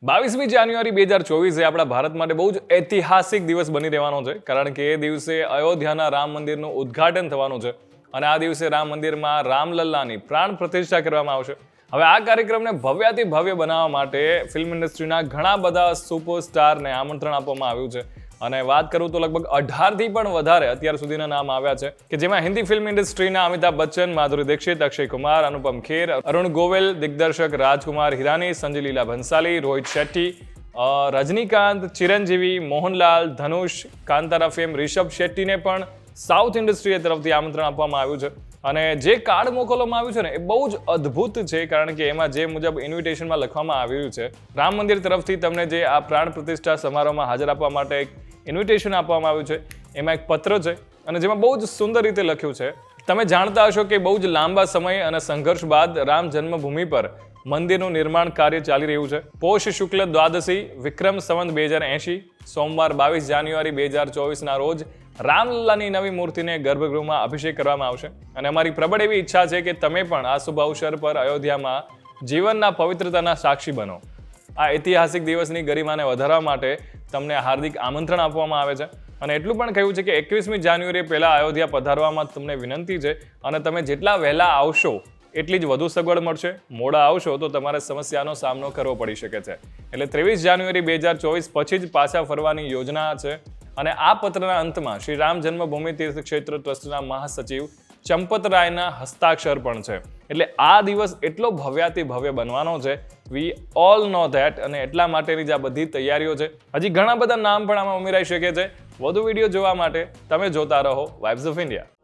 22મી જાન્યુઆરી 2024 એ આપણા ભારત માટે બહુ જ ઐતિહાસિક દિવસ બની રહેવાનો છે, કારણ કે એ દિવસે અયોધ્યાના રામ મંદિરનું ઉદ્ઘાટન થવાનું છે અને આ દિવસે રામ મંદિરમાં રામલલ્લાની પ્રાણ પ્રતિષ્ઠા કરવામાં આવશે. હવે આ કાર્યક્રમને ભવ્યાતિ ભવ્ય બનાવવા માટે ફિલ્મ ઇન્ડસ્ટ્રીના ઘણા બધા સુપરસ્ટારને આમંત્રણ આપવામાં આવ્યું છે અને વાત કરું તો લગભગ 18થી પણ વધારે અત્યાર સુધીના નામ આવ્યા છે કે જેમાં હિન્દી ફિલ્મ ઇન્ડસ્ટ્રીના અમિતાભ બચ્ચન, માધુરી દીક્ષિત, અક્ષય કુમાર, અનુપમ ખેર, અરુણ ગોવિલ, દિગ્દર્શક રાજકુમાર હિરાની, સંજય લીલા ભંસાલી, રોહિત શેટ્ટી, રજનીકાંત, ચિરંજીવી, મોહનલાલ, ધનુષ, કાંતારા ફેમ રિષભ શેટ્ટીને પણ સાઉથ ઇન્ડસ્ટ્રી તરફથી આમંત્રણ આપવામાં આવ્યું છે. અને જે કાર્ડ મોકલવામાં આવ્યું છે ને એ બહુ જ અદ્ભુત છે, કારણ કે એમાં જે મુજબ ઇન્વિટેશનમાં લખવામાં આવ્યું છે, રામ મંદિર તરફથી તમને જે આ પ્રાણ પ્રતિષ્ઠા સમારોહમાં હાજર આપવા માટે એક ઇન્વિટેશન આપવામાં આવ્યું છે, એમાં એક પત્ર છે અને જેમાં બહુ જ સુંદર રીતે લખ્યું છે. તમે જાણતા હશો કે બહુ જ લાંબા સમય અને સંઘર્ષ બાદ રામ જન્મભૂમિ પર મંદિરનું નિર્માણ કાર્ય ચાલી રહ્યું છે. પોષ શુક્લ દ્વાદશી, વિક્રમ સંવત 2080, સોમવાર 22 જાન્યુઆરી 2024ના રોજ રામલલ્લાની નવી મૂર્તિને ગર્ભગૃહમાં અભિષેક કરવામાં આવશે અને અમારી પ્રબળ એવી ઈચ્છા છે કે તમે પણ આ શુભ અવસર પર અયોધ્યામાં જીવનના પવિત્રતાના સાક્ષી બનો. આ ઐતિહાસિક દિવસની ગરિમાને વધારવા માટે તમને હાર્દિક આમંત્રણ આપવામાં આવે છે અને એટલું પણ કહ્યું છે કે 21મી જાન્યુઆરીએ પહેલા અયોધ્યા પધારવામાં તમને વિનંતી છે અને તમે જેટલા વહેલા આવશો એટલી જ વધુ સગવડ મળશે. મોડા આવશો તો તમારે સમસ્યાનો સામનો કરવો પડી શકે છે. એટલે 23 જાન્યુઆરી 2024 પછી જ પાછા ફરવાની યોજના છે. અને આ પત્રના અંતમાં શ્રી રામ જન્મભૂમિ તીર્થ ક્ષેત્ર ટ્રસ્ટના મહાસચિવ ચંપત રાયના હસ્તાક્ષર પણ છે. એટલે આ દિવસ એટલો ભવ્યાતિ ભવ્ય બનવાનો છે, વી ઓલ નો ધેટ, અને એટલા માટેની જ આ બધી તૈયારીઓ છે. હજી ઘણા બધા નામ પણ આમાં ઉમેરાઈ શકે છે. વધુ વિડીયો જોવા માટે તમે જોતા રહો વાઇબ્સ ઓફ ઇન્ડિયા.